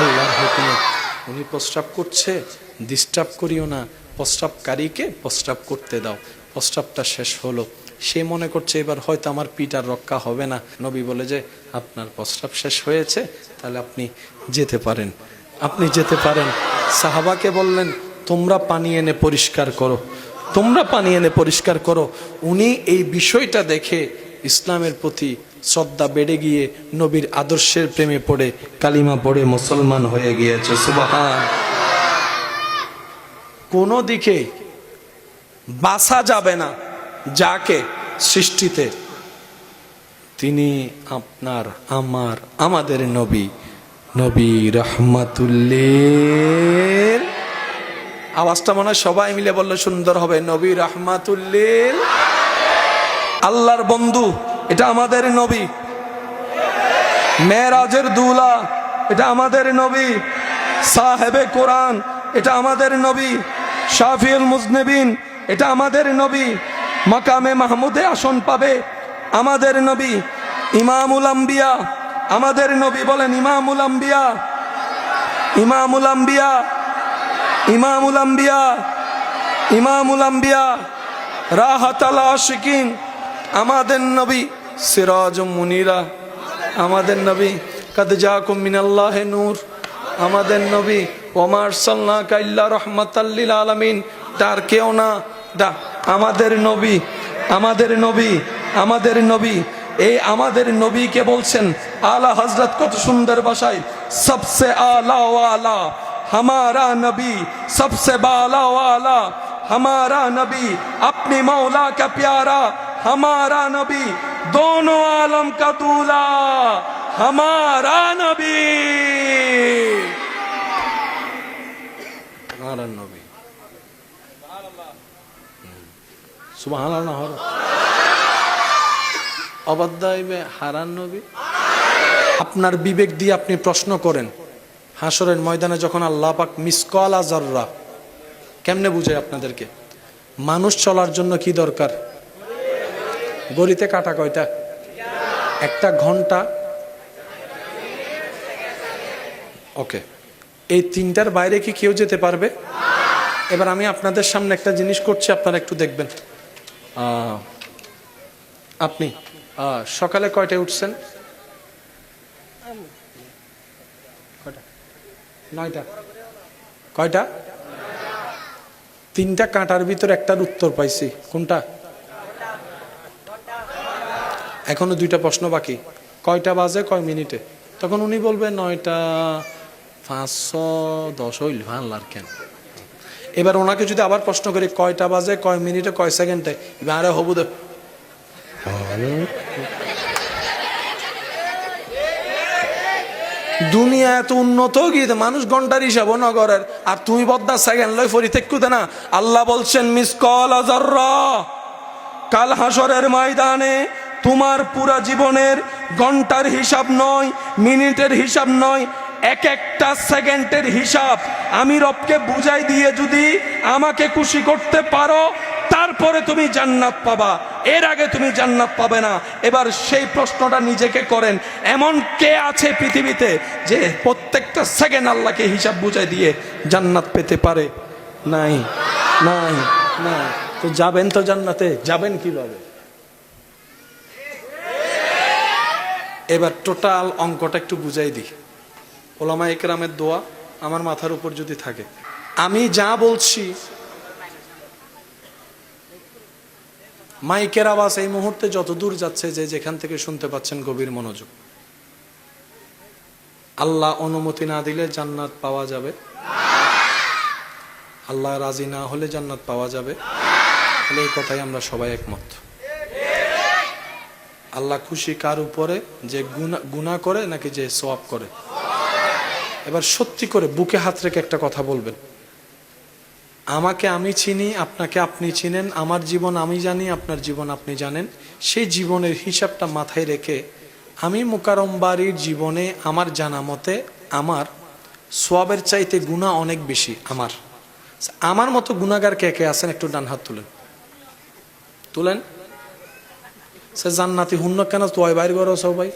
[SPEAKER 1] আল্লাহর হুকুমে উনি প্রস্রাব করছে, ডিস্টার্ব করিও না, প্রস্রাবকারীকে প্রস্রাব করতে দাও। প্রস্রাবটা শেষ হলো, সে মনে করছে এবার হয়তো আমার পিঠ আর রক্ষা হবে না। নবী বলে যে আপনার প্রস্রাব শেষ হয়েছে, তাহলে আপনি যেতে পারেন, আপনি যেতে পারেন। সাহাবাকে বললেন তোমরা পানি এনে পরিষ্কার করো, তোমরা পানি এনে পরিষ্কার করো। উনি এই বিষয়টা দেখে ইসলামের প্রতি শ্রদ্ধা বেড়ে গিয়ে নবীর আদর্শের প্রেমে পড়ে কালিমা পড়ে মুসলমান হয়ে গিয়েছে। সুবহান। কোনো দিকে বাসা যাবে না যাকে সৃষ্টিতে, তিনি আপনার আমার আমাদের নবী, নবী রাহমাতুল্লিল। আওয়াজটা মনে হয় সবাই মিলে বললে সুন্দর হবে, নবী রাহমাতুল্লিল। আল্লাহর বন্ধু, এটা আমাদের নবী। মেরাজের দুলা, এটা আমাদের নবী। সাহেবে কোরআন, এটা আমাদের নবী। শাফিউল মুজনিবিন, এটা আমাদের নবী। মাকামে মাহমুদে আসন পাবে, আমাদের নবী। ইমামুল আম্বিয়া, আমাদের নবী। বলেন ইমামুল আম্বিয়া, ইমামুল আম্বিয়া, ইমামুল আম্বিয়া, ইমামুল আম্বিয়া। রাহাতাল আশিকিন, আমাদের নবী। সিরাজুম মুনিরা, আমাদের নবী। কাদ জাকুম মিনাল্লাহি নূর, আমাদের নবী। ওমা আরসালনাকা ইল্লা রাহমাতাল লিল আলামিন, তার কেউ না, আমাদের নবী, আমাদের নবী, আমাদের নবী। এই আমাদের নবীকে বলছেন আলা হযরত, কত সুন্দর ভাষায়। সবসে আলা ওয়ালা हमारा नबी, सबसे बाला वाला हमारा नबी, अपनी मौला का प्यारा हमारा नबी, दोनों आलम का दूल्हा हमारा नबी, हमारा नबी। सुबहानाल्लाह। অবাধ্যায় হারান নবী। আপনার বিবেক দিয়ে আপনি প্রশ্ন করেন, হাসরের ময়দানে যখন আল্লাহ পাক মিসকালা যাররা, কেমনে বুঝায় আপনাদেরকে? মানুষ চলার জন্য কি দরকার? গড়িতে কাটা কয়টা? একটা ঘন্টা। ওকে, এই তিনটার বাইরে কি কেউ যেতে পারবে? এবার আমি আপনাদের সামনে একটা জিনিস করছি, আপনারা একটু দেখবেন। আপনি সকালে কয়টায় উঠছেন? 9টা। কয়টা? 3টা কাঁটার ভিতর একটার উত্তর পাইছি। কোনটা? এখনো 2টা প্রশ্ন বাকি। কয়টা বাজে কয় মিনিটে? তখন উনি বলবে 9টা 5:10 হইল, আল্লাহর কেন। এবার ওনাকে যদি আবার প্রশ্ন করি কয়টা বাজে কয় মিনিটে কয় সেকেন্ডে, আরে হবু দে। দুনিয়া এত উন্নত গিয়ে মানুষ ঘন্টার হিসাবও নগরের, আর তুমি বদনা সেকেন্ড লই ফরি তেকুতে না। আল্লাহ বলছেন মিসকাল যাররা, কাল হাসরের ময়দানে তোমার পুরা জীবনের ঘন্টার হিসাব নয়, মিনিটের হিসাব নয়, এক একটা সেকেন্ডের হিসাব আমি রবকে বুঝাই দিয়ে যদি আমাকে খুশি করতে পারো, তারপরে তুমি জান্নাত পাবা, এর আগে তুমি জান্নাত পাবে না। এবার সেই প্রশ্নটা নিজেকে করেন, এমন কে আছে পৃথিবীতে যে প্রত্যেকটা সেকেন্ড আল্লাহকে হিসাব বুঝাই দিয়ে জান্নাত পেতে পারে? নাই, নাই, নাই। তো যাবেন তো জান্নাতে, যাবেন কিভাবে? এবার টোটাল অঙ্কটা একটু বুঝাই দিই। ওলামা ইকরামের দোয়া আমার মাথার উপর যদি থাকে, আমি যা বলছি, মাইকের আওয়াজ এই মুহূর্তে যত দূর যাচ্ছে, যে যেখান থেকে শুনতে পাচ্ছেন গভীর মনোযোগ। আল্লাহ অনুমতি না দিলে জান্নাত পাওয়া যাবে, আল্লাহ রাজি না হলে জান্নাত পাওয়া যাবে, তাহলে এই কথাই আমরা সবাই একমত। আল্লাহ খুশি কার উপরে, যে গুনাহ করে নাকি যে সওয়াব করে? এবার সত্যি করে বুকে হাত রেখে একটা কথা বলবেন, আমাকে আমি চিনি, আপনাকে আপনি চিনেন, আমার জীবন আমি জানি, আপনার জীবন আপনি জানেন। সেই জীবনের হিসাবটা মাথায় রেখে আমি মুকাররম বাড়ির জীবনে আমার জানা মতে আমার সওয়াবের চাইতে গুনাহ অনেক বেশি। আমার মতো গুনাহগার কে কে আছেন একটু ডান হাত তুলেন, তুলেন। সে জান্নাতি হুন্ন কেন তোয় বাইর করো সবাই?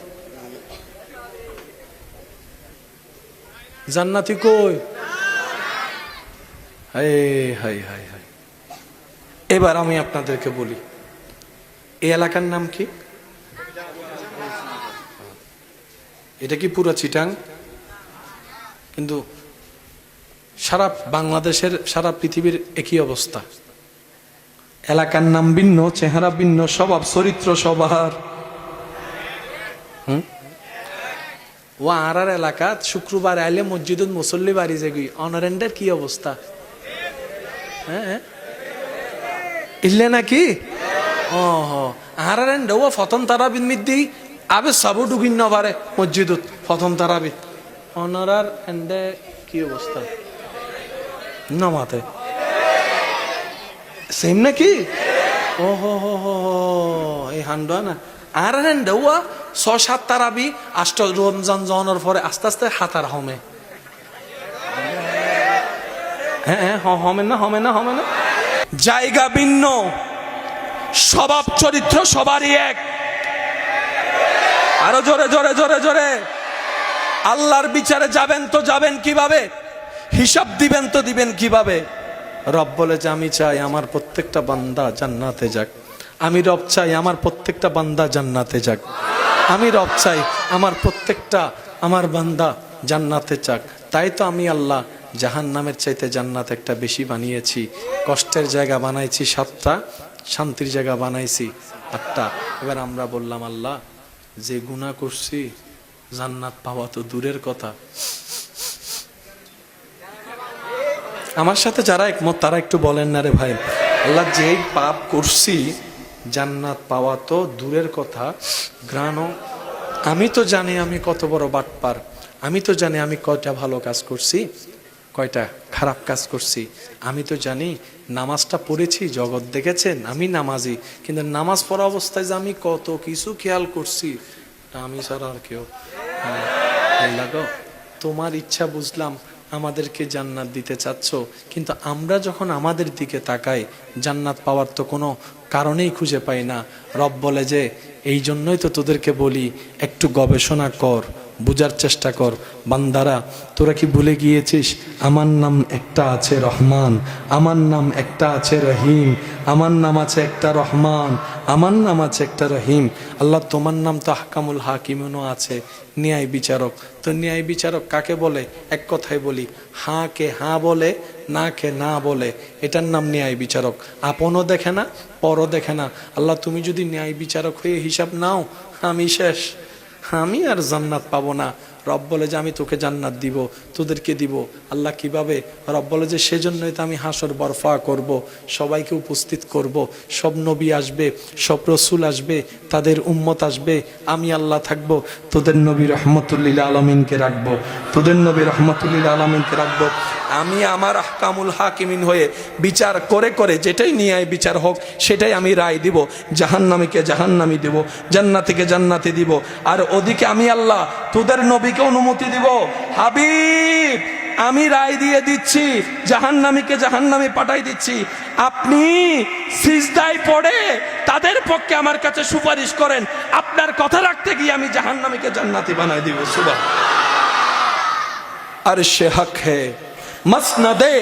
[SPEAKER 1] জান্নাতি কই? High high high high. এবার আমি আপনাদেরকে বলি, এই এলাকার নাম কি? এটা কি পুরো চিটাং? কিন্তু সারা বাংলাদেশের, সারা পৃথিবীর একই অবস্থা। এলাকার নাম ভিন্ন, চেহারা ভিন্ন, স্বভাব চরিত্র সবার। ও আর এলাকা শুক্রবার আইলে মসজিদুল মুসল্লি বাড়ি যাবি, অনারেন্ডের কি অবস্থা? হ্যাঁ ইল্লে নাকি? ও আর ও ফতম তারাবিদ মিদ্দি আবে সাবু ডুগিন না পারে মসজিদুত ফতম তারাবিদ, অনারার এন্ডে কি অবস্থা? নামাতে সেম নাকি? ও হো হো হো, এই হান্ডা না আর দেওয়া ৬-৭ তারাবি ৮ রমজান জনের পরে আস্তে আস্তে হাতার হমে। হ্যাঁ হমে না, হমে না, হমে না। জায়গা ভিন্ন, স্বভাব চরিত্র সবারই এক। আরো জোরে জোরে জোরে জোরে। আল্লাহর বিচারে যাবেন তো যাবেন কিভাবে? হিসাব দিবেন তো দিবেন কিভাবে? রব বলে যে আমি চাই আমার প্রত্যেকটা বান্দা জান্নাতে যাক, আমি রব চাই আমার প্রত্যেকটা বান্দা জান্নাতে যাক, আমি রব চাই আমার প্রত্যেকটা আমার বান্দা জান্নাতে যাক। তাই তো আমি আল্লাহ জাহান্নামের চাইতে জান্নাত একটা বেশি বানিয়েছি। কষ্টের জায়গা বানাইছি 7টা, শান্তির জায়গা বানাইছি 8টা। এবার আমরা বললাম আল্লাহ যে গুনাহ করছি জান্নাত পাওয়া তো দূরের কথা। আমার সাথে যারা একমত তারা একটু বলেন না রে ভাই। আল্লাহ যেই পাপ করছি জান্নাত পাওয়া তো দূরের কথা, ঘ্রাণও। আমি তো জানি আমি কত বড় বাটপার, আমি তো জানি আমি কয়টা ভালো কাজ করছি, কয়টা খারাপ কাজ করছি। আমি তো জানি নামাজটা পড়েছি, জগৎ দেখেছেন আমি নামাজি, কিন্তু নামাজ পড়া অবস্থায় যে আমি কত কিছু খেয়াল করছি আমি ছাড়া আর কেউ। আল্লাহ গো তোমার ইচ্ছা বুঝলাম, আমাদেরকে জান্নাত দিতে চাচ্ছ, কিন্তু আমরা যখন আমাদের দিকে তাকাই জান্নাত পাওয়ার তো কোনো কারণেই খুঁজে পাই না। রব বলে যে এই জন্যই তো তোদেরকে বলি একটু গবেষণা কর, বুঝার চেষ্টা কর। বান্দারা তোরা কি ভুলে গিয়েছিস আমার নাম একটা আছে রহমান, আমার নাম একটা আছে রহিম, আমার নাম আছে একটা রহমান, আমার নাম আছে একটা রহিম। আল্লাহ তোমার নাম তো আহকামুল হাকিমও আছে, ন্যায় বিচারক। তো ন্যায় বিচারক কাকে বলে? এক কথায় বলি, হাঁ কে হাঁ বলে, না কে না বলে, এটার নাম ন্যায় বিচারক। আপনও দেখে না, পরও দেখে না। আল্লাহ তুমি যদি ন্যায় বিচারক হয়ে হিসাব নাও, আমি শেষ, আমি আর জান্নাত পাবো না। রব বলে যে আমি তোকে জান্নাত দিব, তোদেরকে দিব। আল্লাহ কিভাবে? রব বলে যে সেজন্যই তো আমি হাসর বরফা করব, সবাইকে উপস্থিত করব, সব নবী আসবে, সব রসুল আসবে, তাদের উম্মত আসবে, আমি আল্লাহ থাকবো, তোদের নবী রহমতুল্লিল আলমিনকে রাখবো, তোদের নবী রহমতুল্লিল আলমিনকে রাখবো। আমি আমার আহকামুল হাকিমিন হয়ে বিচার করে করে যেটাই ন্যায় বিচার হোক সেটাই আমি রায় দিব। জাহান্নামীকে জাহান্নামী দিব, জান্নাতীকে জান্নাতে দিব। আর ওদিকে আমি আল্লাহ তোদের নবী জাহান্নামীকে অনুমতি দিব, হাবিব আমি রায় দিয়ে দিচ্ছি, জাহান্নামীকে জাহান্নামে পাঠাই দিচ্ছি, আপনি সিজদায় পড়ে তাদের পক্ষে আমার কাছে সুপারিশ করেন, আপনার কথা রাখতে গিয়ে আমি জাহান্নামীকে জান্নাতি বানাই দিব। সুবহান। আরশে হক হে মসনদে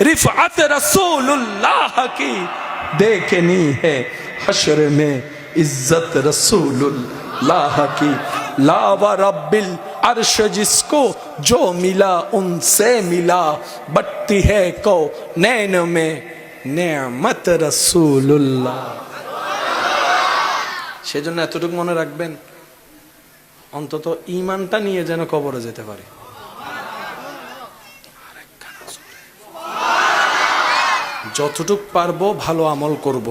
[SPEAKER 1] रिफअत रसूलुल्लाह की देखनी है, हशर में इज्जत रसूलुल्लाह की, ला व रब्बिल अर्श जिसको जो मिला उनसे मिला, बटती है को नैन में नेमत रसूलुल्लाह। সেজন্য এতটুকু মনে রাখবেন, অন্তত ঈমানটা নিয়ে যেন কবরে যেতে পারে। যতটুক পারবো ভালো আমল করব।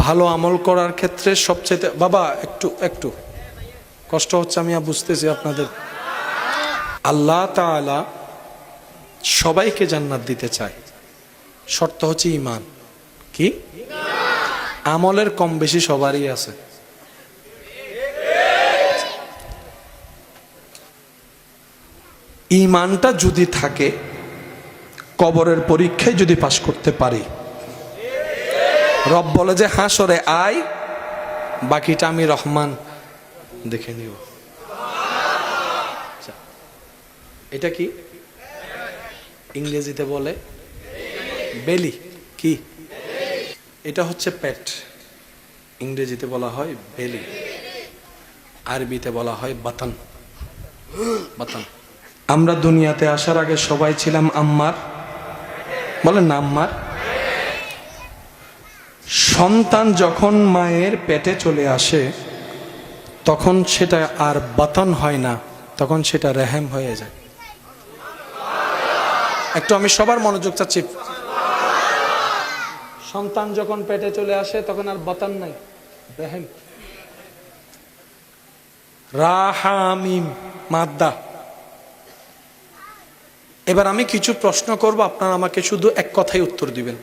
[SPEAKER 1] ভালো আমল করার ক্ষেত্রে সবচেয়ে, বাবা একটু একটু কষ্ট হচ্ছে, আমি বুঝতেছি আপনাদের। আল্লাহ তাআলা সবাইকে জান্নাত দিতে চায়, শর্ত হচ্ছে ঈমান। কি? আমলের কম বেশি সবারই আছে। ঈমানটা যদি থাকে, কবরের পরীক্ষায় যদি পাশ করতে পারি, রব বলে যে হাসরে আয়, বাকিটা আমি রহমান দেখে নিব। এটা কি ইংরেজিতে বলে বেলি? কি? এটা হচ্ছে পেট, ইংরেজিতে বলা হয় বেলি, আরবিতে বলা হয় বাতন। বাতন। আমরা দুনিয়াতে আসার আগে সবাই ছিলাম আম্মার, বলেন না আম্মার। সন্তান যখন মায়ের পেটে চলে আসে তখন সেটা আর বাতন হয় না, তখন সেটা রেহেম হয়ে যায়। একটু আমি সবার মনোযোগ চাচ্ছি। সন্তান যখন পেটে চলে আসে তখন আর বাতন নাই, রেহেম। রাহামিম মাদ্দা। এবার আমি কিছু প্রশ্ন করব, আপনারা আমাকে শুধু এক কথায় উত্তর দিবেন।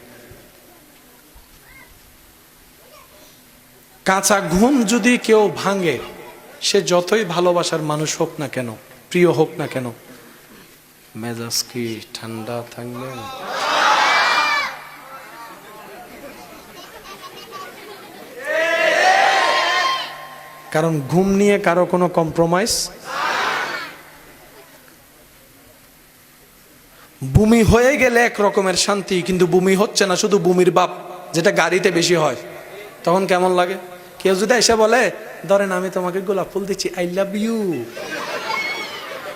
[SPEAKER 1] কাঁচা ঘুম যদি কেউ ভাঙে, সে যতই ভালোবাসার মানুষ হোক না কেন, প্রিয় হোক না কেন, মেজাজ কি ঠান্ডা থাকবে? কারণ ঘুম নিয়ে কারো কোনো কম্প্রোমাইজ। বমি হয়ে গেলে এক রকমের শান্তি, কিন্তু বমি হচ্ছে না, শুধু বমির বাপ, যেটা গাড়িতে বেশি হয়, তখন কেমন লাগে? কেউ যদি এসে বলে ধরেন আমি তোমাকে গোলাপ ফুল দিচ্ছি, আই লাভ ইউ,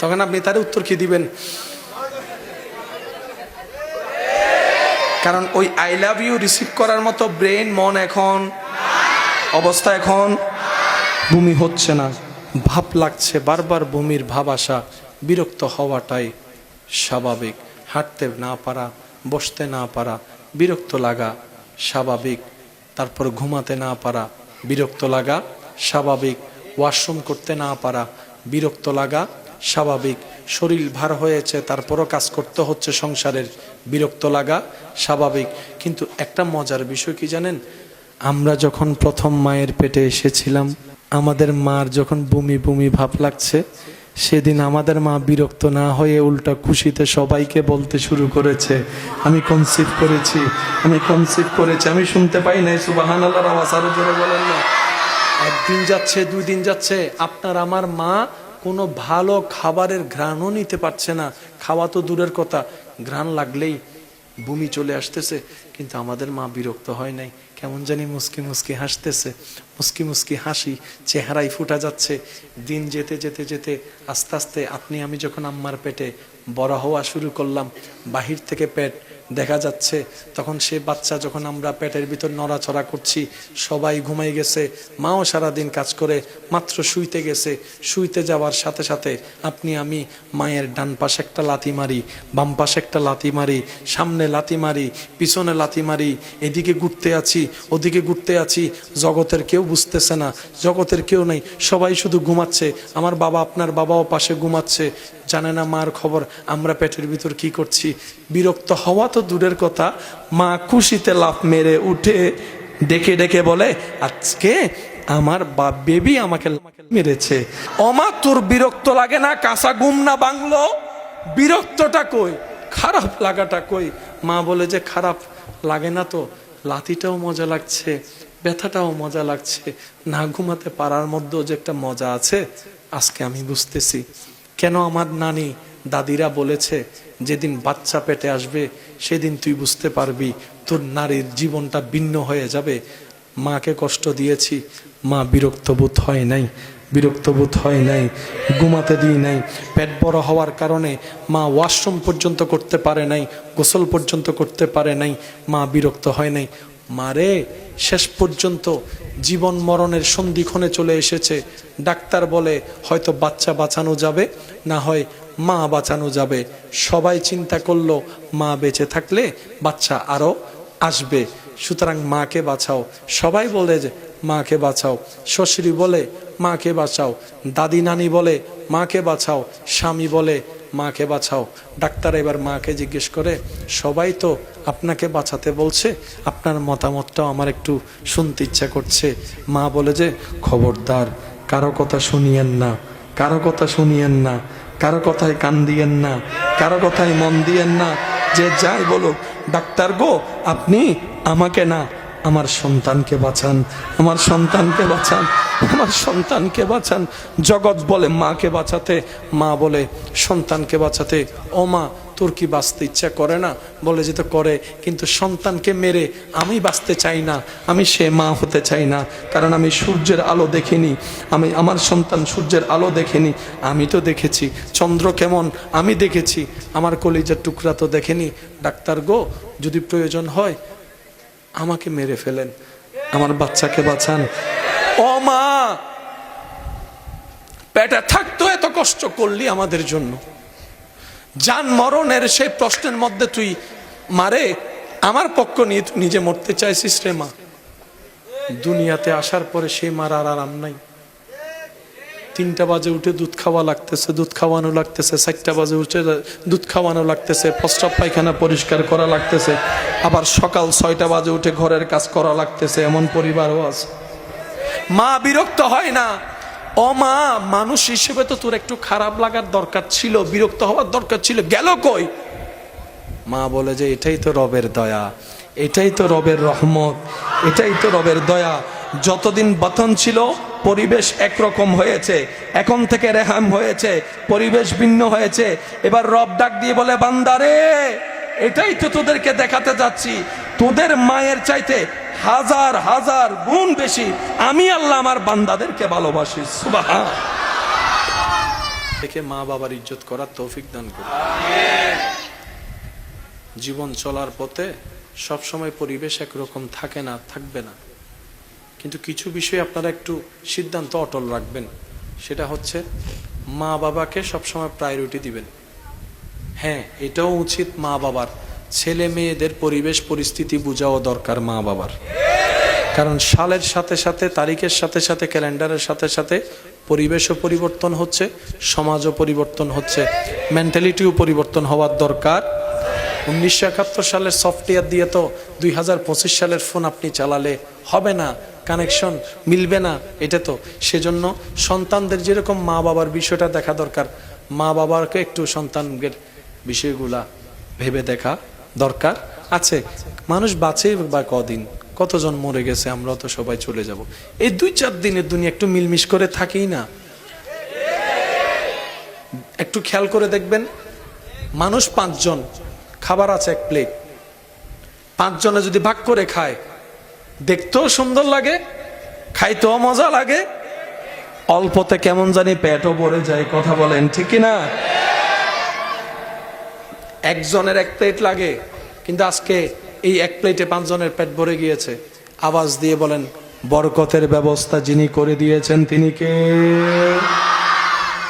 [SPEAKER 1] তখন আপনি তার উত্তর কি দিবেন? কারণ ওই আই লাভ ইউ রিসিভ করার মতো ব্রেন, মন এখন অবস্থা, এখন বমি হচ্ছে না, ভাব লাগছে, বারবার বমির ভাব আসা, বিরক্ত হওয়াটাই স্বাভাবিক। হাঁটতে না পারা, বসতে না পারা, বিরক্ত লাগা স্বাভাবিক। তারপর ঘুমাতে না পারা, বিরক্ত লাগা স্বাভাবিক। ওয়াশরুম করতে না পারা, বিরক্ত লাগা স্বাভাবিক। শরীর ভার হয়েছে তারপরও কাজ করতে হচ্ছে সংসারের, বিরক্ত লাগা স্বাভাবিক। কিন্তু একটা মজার বিষয় কি জানেন? আমরা যখন প্রথম মায়ের পেটে এসেছিলাম, আমাদের মার যখন বমি বমি ভাব লাগছে, সেদিন আমাদের মা বিরক্ত না হয়ে উল্টা খুশিতে সবাইকে বলতে শুরু করেছে, আমি কনসিভ করেছি, আমি কনসিভ করেছি। আমি শুনতে পাই নাই সুবহানাল্লাহর আওয়াজ, আরো জোরে বলেন না। একদিন যাচ্ছে, 2 দিন যাচ্ছে, আপনার আমার মা কোনো ভালো খাবারের ঘ্রাণও নিতে পারছে না। খাওয়া তো দূরের কথা, ঘ্রাণ লাগলেই বমি চলে আসতেছে। কিন্তু আমাদের মা বিরক্ত হয় নাই, কেমন জানি মুস্কি মুস্কি হাসতেছে, মুস্কি মুস্কি হাসি চেহারায় ফুটা যাচ্ছে। দিন যেতে যেতে যেতে আস্তে আস্তে আপনি আমি যখন আম্মার পেটে বড় হওয়া শুরু করলাম, বাহির থেকে পেট দেখা যাচ্ছে, তখন সে বাচ্চা যখন আমরা পেটের ভিতর নড়াচড়া করছি, সবাই ঘুমাই গেছে, মাও সারাদিন কাজ করে মাত্র শুইতে গেছে। শুইতে যাওয়ার সাথে সাথে আপনি আমি মায়ের ডান পাশে একটা লাথি মারি, বাম পাশে একটা লাথি মারি, সামনে লাথি মারি, পিছনে লাথি মারি, এদিকে ঘুরতে আছি, ওদিকে ঘুরতে আছি। জগতের কেউ বুঝতেছে না, জগতের কেউ নেই, সবাই শুধু ঘুমাচ্ছে। আমার বাবা, আপনার বাবাও পাশে ঘুমাচ্ছে, জানে না মার খবর আমরা পেটের ভিতর কি করছি। বিরক্ত হওয়া তো দূরের কথা, মা খুশিতে লাফ মেরে উঠে ডেকে ডেকে বলে, আজকে আমার বেবি আমাকে মেরেছে। ওমা তোর বিরক্ত লাগে না? কাঁচা ঘুম না বাংলো? বিরক্তটা কই, খারাপ লাগাটা কই? মা বলে যে খারাপ লাগে না তো, লাথিটাও মজা লাগছে, ব্যথাটাও মজা লাগছে, না ঘুমাতে পারার মধ্যেও যে একটা মজা আছে, আজকে আমি বুঝতেছি। কেন আমার নানি দাদিরা বলেছে যেদিন বাচ্চা পেটে আসবে সেদিন তুই বুঝতে পারবি তোর নারীর জীবনটা ভিন্ন হয়ে যাবে। মাকে কষ্ট দিয়েছি, মা বিরক্তবোধ হয় নাই, বিরক্তবোধ হয় নাই, ঘুমাতে দিই নাই। পেট বড় হওয়ার কারণে মা ওয়াশরুম পর্যন্ত করতে পারে নাই, গোসল পর্যন্ত করতে পারে নাই, মা বিরক্ত হয় নাই। মারে শেষ পর্যন্ত জীবন মরণের সন্ধিক্ষণে চলে এসেছে, ডাক্তার বলে হয়তো বাচ্চা বাঁচানো যাবে, না হয় মা বাঁচানো যাবে। সবাই চিন্তা করলো মা বেঁচে থাকলে বাচ্চা আরো আসবে, সুতরাং মাকে বাঁচাও। সবাই বলে যে মাকে বাঁচাও, শ্বশুরি বলে মাকে বাঁচাও, দাদি নানি বলে মাকে বাঁচাও, স্বামী বলে মাকে বাঁচাও। ডাক্তার এবার মাকে জিজ্ঞেস করে, সবাই তো আপনাকে বাঁচাতে বলছে, আপনার মতামতটাও আমার একটু শুনতে ইচ্ছা করছে। মা বলে যে খবরদার, কারো কথা শুনিয়েন না, কারো কথা শুনিয়েন না, কারো কথায় কান দিয়েন না, কারো কথায় মন দিয়েন না, যে যাই বলুক। ডাক্তার গো, আপনি আমাকে না, আমার সন্তানকে বাঁচান, আমার সন্তানকে বাঁচান, আমার সন্তানকে বাঁচান। জগৎ বলে মাকে বাঁচাতে, মা বলে সন্তানকে বাঁচাতে। ও মা, তোর কি বাঁচতে ইচ্ছা করে না? বলে যে তো করে, কিন্তু সন্তানকে মেরে আমি বাঁচতে চাই না, আমি সে মা হতে চাই না, কারণ আমি সূর্যের আলো দেখিনি, আমি আমার সন্তান সূর্যের আলো দেখেনি। আমি তো দেখেছি চন্দ্র কেমন, আমি দেখেছি, আমার কলিজার টুকরা তো দেখেনি। ডাক্তার গো, যদি প্রয়োজন হয় আমাকে মেরে ফেলেন, আমার বাচ্চাকে বাঁচান। ও মা, পেটে থাকতো এত কষ্ট করলি আমাদের জন্য, জান মরণের সেই প্রশ্নের মধ্যে তুই মারে আমার পক্ষ নিয়ে তুই নিজে মরতে চাইছিস রে মা। দুনিয়াতে আসার পরে সে মার আর আরাম নাই। 3টা বাজে উঠে দুধ খাওয়া লাগতেছে, দুধ খাওয়ানো লাগতেছে, 4টা বাজে উঠে দুধ খাওয়ানো লাগতেছে, প্রস্রাব পায়খানা পরিষ্কার করা লাগতেছে, আবার সকাল 6টা বাজে উঠে ঘরের কাজ করা লাগতেছে। এমন পরিবারও আছে। মা বিরক্ত হয় না? ও মা, মানুষ হিসেবে তো তোর একটু খারাপ লাগার দরকার ছিল, বিরক্ত হওয়ার দরকার ছিল, গেল কই? মা বলে যে এটাই তো রবের দয়া, এটাই তো রবের রহমত, এটাই তো রবের দয়া। যতদিন বাতন ছিল পরিবেশ একরকম হয়েছে, এখন থেকে রেহাম হয়েছে, পরিবেশ ভিন্ন হয়েছে। এবার রব ডাক দিয়ে বলে, বান্দারে, এটাই তো তোদেরকে দেখাতে যাচ্ছি, তোদের মায়ের চাইতে হাজার হাজার গুণ বেশি আমি আল্লাহ আমার বান্দাদেরকে ভালোবাসি। সুবহান। দেখে মা বাবার ইজ্জত করার তৌফিক দান করুন। জীবন চলার পথে সবসময় পরিবেশ একরকম থাকে না, থাকবে না, কিন্তু কিছু বিষয়ে আপনারা একটু সিদ্ধান্ত অটল রাখবেন। সেটা হচ্ছে মা বাবাকে সবসময় প্রায়োরিটি দিবেন। হ্যাঁ, এটাও উচিত মা বাবার, ছেলে মেয়েদের পরিবেশ পরিস্থিতি বোঝাও দরকার মা বাবার। কারণ সালের সাথে সাথে, তারিখের সাথে সাথে, ক্যালেন্ডারের সাথে সাথে পরিবেশও পরিবর্তন হচ্ছে, সমাজও পরিবর্তন হচ্ছে, মেন্টালিটিও পরিবর্তন হওয়ার দরকার। 1971 সালের সফটওয়্যার দিয়ে তো 2025 সালের ফোন আপনি চালালে হবে না, কানেকশন মিলবে না। এটা তো সেজন্য সন্তানদের যেরকম মা বাবার বিষয়টা দেখা দরকার, মা বাবাকে একটু সন্তানদের বিষয়গুলা ভেবে দেখা দরকার আছে। মানুষ বাঁচে বা কদিন, কতজন মরে গেছে, আমরা তো সবাই চলে যাব। এই 2-4 দিনের দুনিয়া একটু মিলমিশ করে থাকি না। একটু খেয়াল করে দেখবেন, মানুষ 5 জন, খাবার আছে 1 প্লেট, 5 জনে যদি ভাগ করে খায়, দেখতেও সুন্দর লাগে, খাইতেও মজা লাগে, অল্পতে কেমন জানি পেটও ভরে যায়। কথা বলেন ঠিক কিনা? একজনের 1 প্লেট লাগে, কিন্তু আজকে এই 1 প্লেটে 5 জনের পেট ভরে গিয়েছে। আওয়াজ দিয়ে বলেন, বরকতের ব্যবস্থা যিনি করে দিয়েছেন তিনি কে?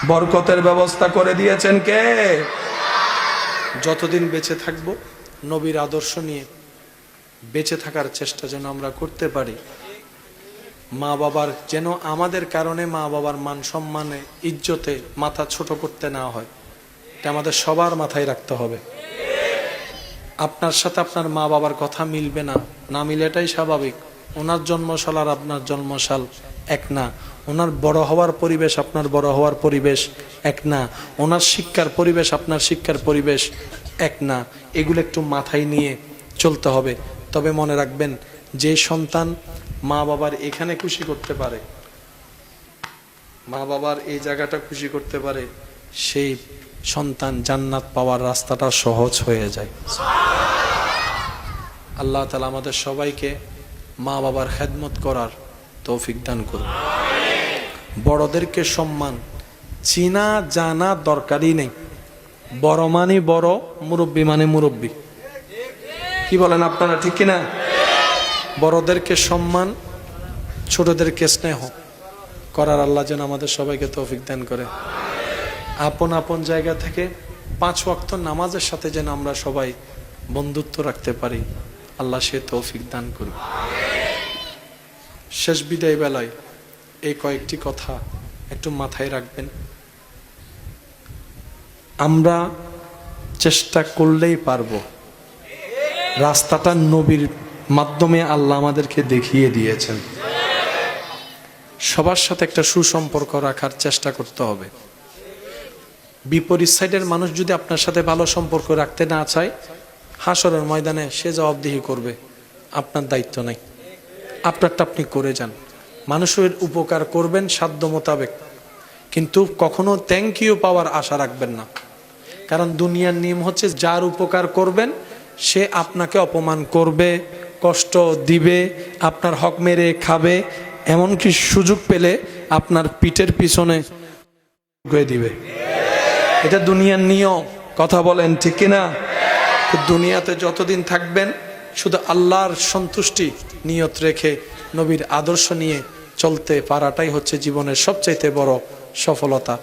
[SPEAKER 1] বরকতের ব্যবস্থা করে দিয়েছেন কে? যতদিন বেঁচে থাকব নবীর আদর্শ নিয়ে বেঁচে থাকার চেষ্টা যেন আমরা করতে পারি। মা বাবার যেন আমাদের কারণে মা বাবার মান সম্মানে, ইজ্জতে মাথা ছোট করতে না হয়, এটা আমাদের সবার মাথায় রাখতে হবে। আপনার সাথে আপনার মা বাবার কথা মিলবে না, না মিলে এটাই স্বাভাবিক। ওনার জন্মসাল আর আপনার জন্মসাল এক না, ওনার বড় হওয়ার পরিবেশ আপনার বড় হওয়ার পরিবেশ এক না, ওনার শিক্ষার পরিবেশ আপনার শিক্ষার পরিবেশ এক না। এগুলো একটু মাথায় নিয়ে চলতে হবে। তবে মনে রাখবেন, যে সন্তান মা বাবার এখানে খুশি করতে পারে, মা বাবার এই জায়গাটা খুশি করতে পারে, সেই সন্তান জান্নাত পাওয়ার রাস্তাটা সহজ হয়ে যায়। আল্লাহ তাআলা আমাদের সবাইকে মা বাবার খেদমত করার তৌফিক দান করুন। বড়দেরকে সম্মান চিনা জানা দরকারই নেই। বড় মানে বড়, মুরব্বী মানে মুরব্বী। কি বলেন আপনারা, ঠিক কিনা? বড়দেরকে সম্মান, ছোটদেরকে স্নেহ করার আল্লাহ যেন আমাদের সবাইকে তৌফিক দান করে। আপন আপন জায়গা থেকে 5 ওয়াক্ত নামাজের সাথে যেন আমরা সবাই বন্ধুত্ব রাখতে পারি, আল্লাহ সে তৌফিক দান করুন। শেষ বিদায় বেলায় এই কয়েকটি কথা একটু মাথায় রাখবেন। আমরা চেষ্টা করলেই পারবো। রাস্তাটা নবীর মাধ্যমে আল্লাহ আমাদেরকে দেখিয়ে দিয়েছেন। সবার সাথে একটা সুসম্পর্ক রাখার চেষ্টা করতে হবে। বিপরীত সাইডের মানুষ যদি আপনার সাথে ভালো সম্পর্ক রাখতে না চায়, হাসরের ময়দানে সে জবাবদিহি করবে, আপনার দায়িত্ব নাই, আপনারটা আপনি করে যান। মানুষের উপকার করবেন সাধ্য মোতাবেক, কিন্তু কখনো থ্যাংক ইউ পাওয়ার আশা রাখবেন না। কারণ দুনিয়ার নিয়ম হচ্ছে, যার উপকার করবেন সে আপনাকে অপমান করবে, কষ্ট দিবে, আপনার হক মেরে খাবে, এমনকি সুযোগ পেলে আপনার পিঠের পিছনে গিয়ে দিবে। এটা দুনিয়ার নিয়ম। কথা বলেন ঠিক কিনা? দুনিয়াতে যতদিন থাকবেন শুধু আল্লাহর সন্তুষ্টি নিয়ত রেখে নবীর আদর্শ নিয়ে চলতে পারাটাই হচ্ছে জীবনের সবচাইতে বড় সফলতা।